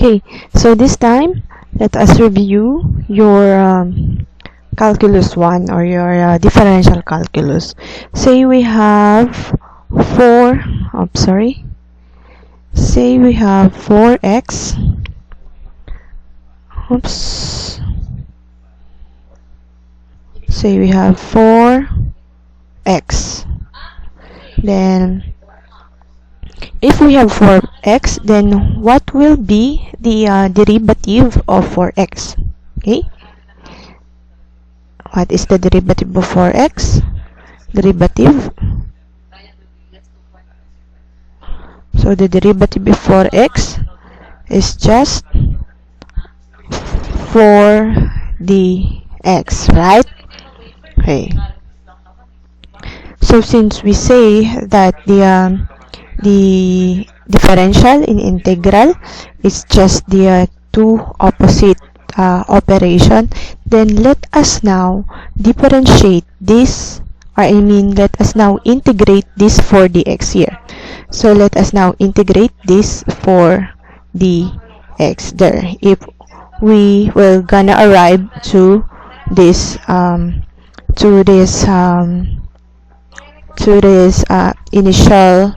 Okay, so this time let us review your calculus 1 or your differential calculus. Say we have 4, say we have 4x, say we have 4x, then if we have 4x, then what will be the derivative of 4x? Okay, what is the derivative of 4x? Derivative, so the derivative of 4x is just 4dx, right? Okay, so since we say that the differential in integral is just the two opposite operation, then let us now differentiate this, or let us now integrate this 4dx here. So let us now integrate this 4dx there. If we will gonna arrive to this initial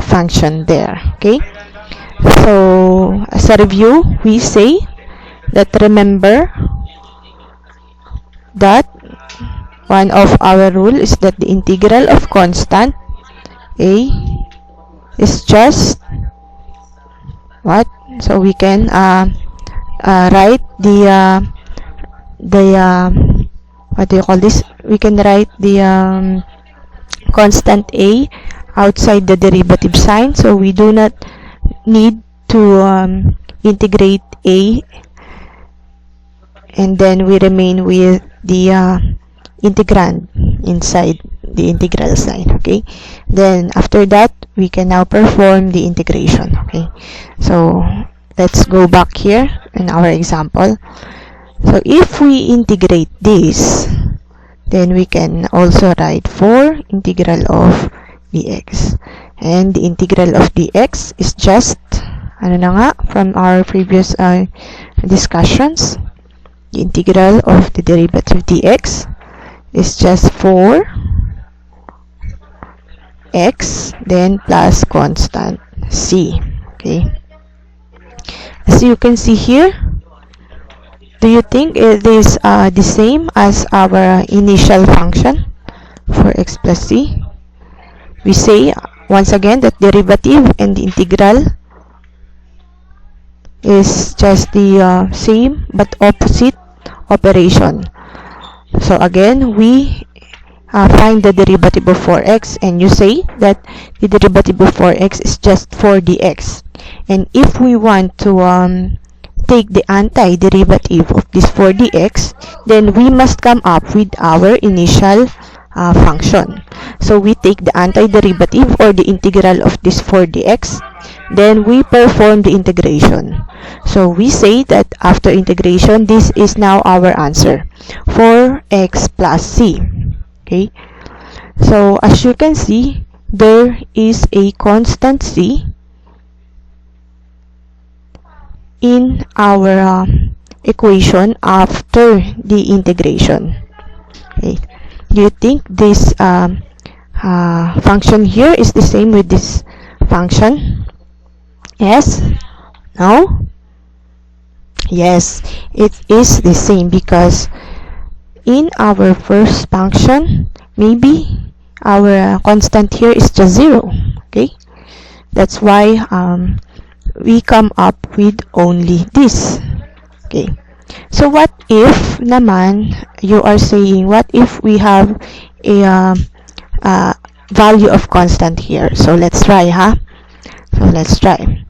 function there. Okay, so as a review, we say that remember that one of our rule is that the integral of constant a is just what? So we can write the what do you call this? We can write the constant a outside the derivative sign, so we do not need to integrate a, and then we remain with the integrand inside the integral sign. Okay, then after that we can now perform the integration. Okay, so let's go back here in our example. So if we integrate this, then we can also write 4 integral of dx, and the integral of dx is just from our previous discussions, the integral of the derivative dx is just 4x then plus constant c. Okay, as you can see here, do you think it is the same as our initial function for x plus c? We say once again that derivative and the integral is just the same but opposite operation. So again, we find the derivative of 4x, and you say that the derivative of 4x is just 4dx. And if we want to take the antiderivative of this 4dx, then we must come up with our initial function. So we take the antiderivative or the integral of this 4dx, then we perform the integration. So we say that after integration, this is now our answer, 4x plus c. Okay, so as you can see, there is a constant c in our equation after the integration. Okay, do you think this function here is the same with this function? Yes? No? Yes, it is the same, because in our first function, maybe our constant here is just 0. Okay, that's why we come up with only this. Okay, so what if naman you are saying, what if we have a value of constant here? So let's try, so let's try.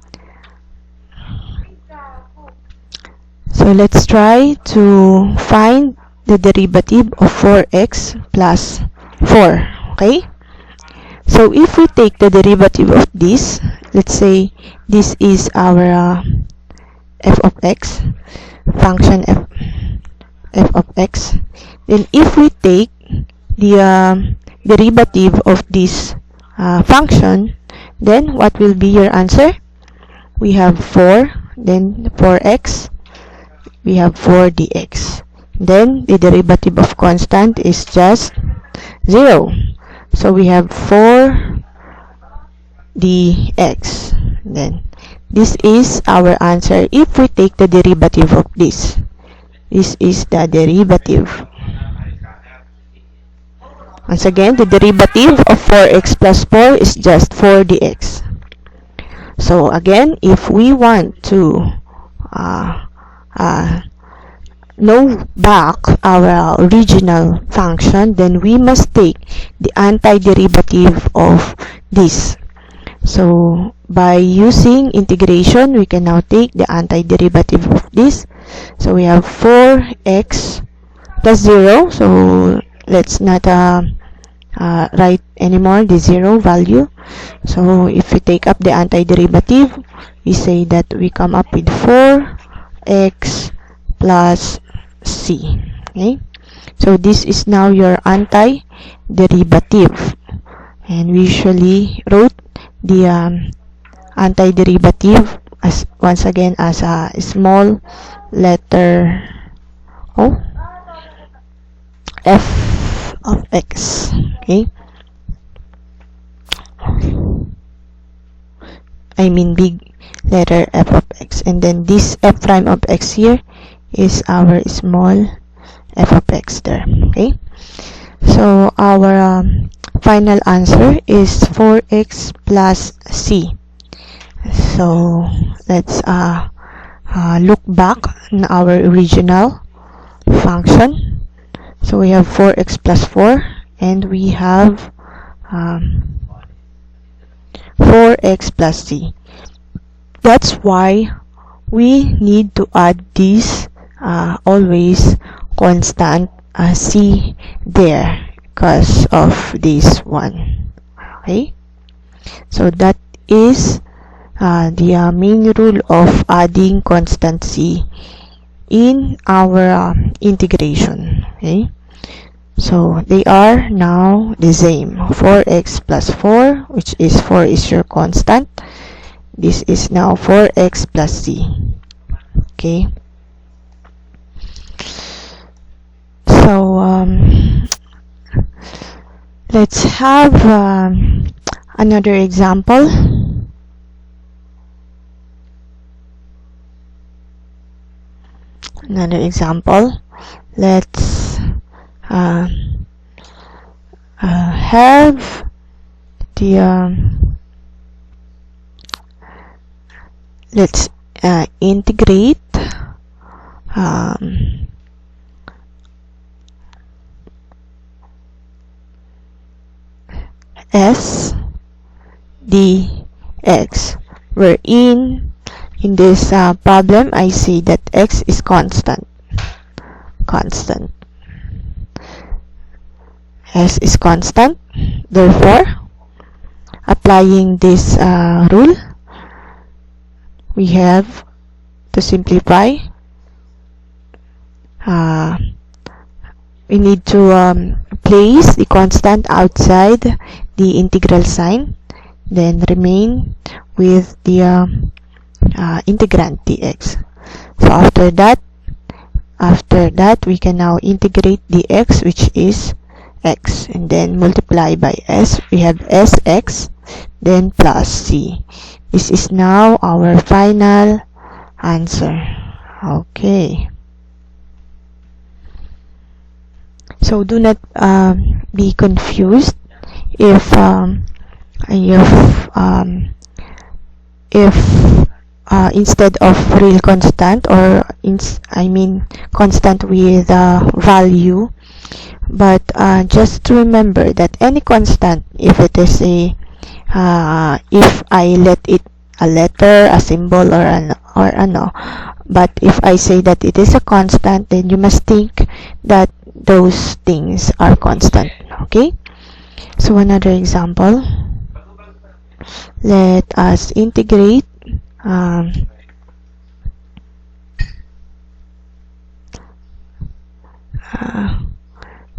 So let's try to find the derivative of 4x plus 4. Okay, so if we take the derivative of this, let's say this is our f of x, function f of x, then if we take the derivative of this function, then what will be your answer? We have 4 then 4x, we have 4 dx. Then the derivative of constant is just 0. So we have 4 dx. Then this is our answer if we take the derivative of this. This is the derivative. Once again, the derivative of 4x plus 4 is just 4 dx. So again, if we want to know back our original function, then we must take the antiderivative of this. So by using integration, we can now take the antiderivative of this. So we have 4x plus 0. So let's not write anymore the 0 value. So if we take up the antiderivative, we say that we come up with 4x plus c. Okay, so this is now your antiderivative, and we usually wrote the antiderivative as once again as a small letter O, f of x. Okay, I mean big letter f of x, and then this f prime of x here is our small f of x there. Okay, so our final answer is 4x plus c. So let's look back on our original function. So we have 4x plus 4, and we have 4x plus c. That's why we need to add this always constant c there because of this one. Okay, so that is the main rule of adding constant c in our integration. Okay, so they are now the same. 4x plus 4, which is 4 is your constant. This is now 4x plus c. Okay, so let's have another example. Let's have the let's integrate s dx, wherein in this problem I see that x is constant. S is constant. Therefore, applying this rule, we have to simplify. We need to place the constant outside the integral sign, then remain with the integrand dx. So after that we can now integrate dx, which is x, and then multiply by s. We have sx, then plus c. This is now our final answer. Okay, so do not be confused if instead of real constant, or constant with value, but just to remember that any constant, if it is a if I let it a letter, a symbol, or ano, but if I say that it is a constant, then you must think that those things are constant. Okay, so another example, let us integrate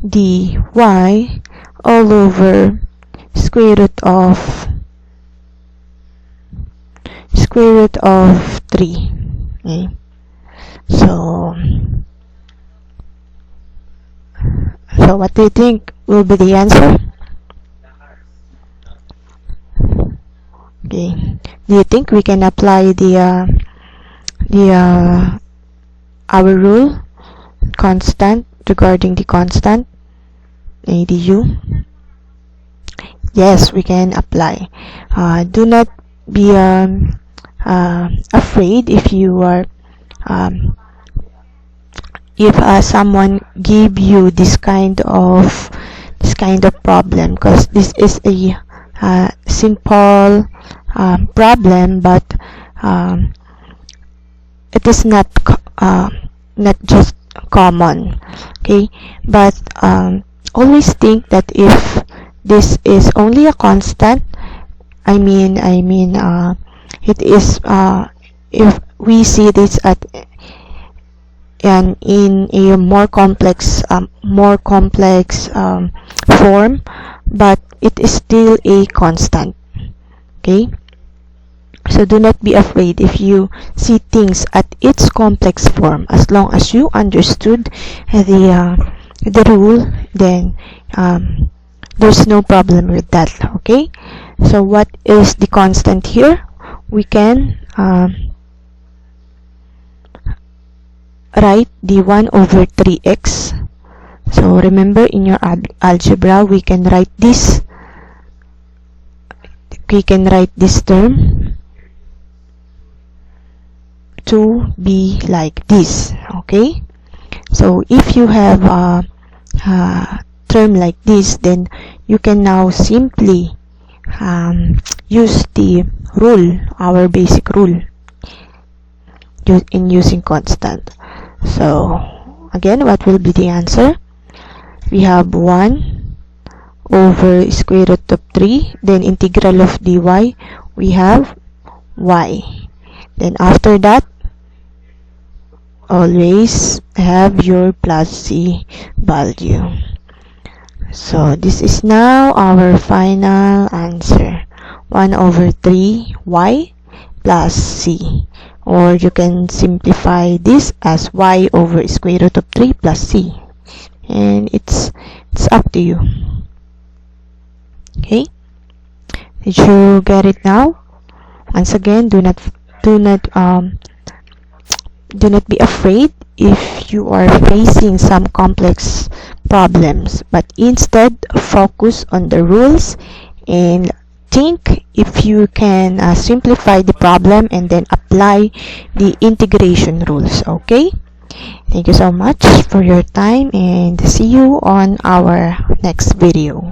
dy all over square root of 3. Okay. So what do you think will be the answer? Okay. Do you think we can apply our rule constant regarding the constant ADU? Yes, we can apply. Do not be afraid if you are if someone give you this kind of problem, because this is a simple problem, but it is not just common. Okay, but always think that if this is only a constant, I mean it is if we see this at and in a more complex form, but it is still a constant. Okay, so do not be afraid if you see things at its complex form. As long as you understood the rule, then there's no problem with that. Okay, so what is the constant here? We can write the 1 over 3x. So remember, in your algebra, we can write this term to be like this. Okay, so if you have a term like this, then you can now simply use the rule, our basic rule, in using constant. So again, what will be the answer? We have 1 over square root of 3, then integral of dy, we have y. Then after that, always have your plus c value. So this is now our final answer, 1 over 3 y plus c. Or you can simplify this as y over square root of 3 plus c. And it's up to you. Okay? Did you get it now? Once again, do not be afraid if you are facing some complex problems, but instead focus on the rules and think if you can simplify the problem and then apply the integration rules. Okay, thank you so much for your time, and see you on our next video.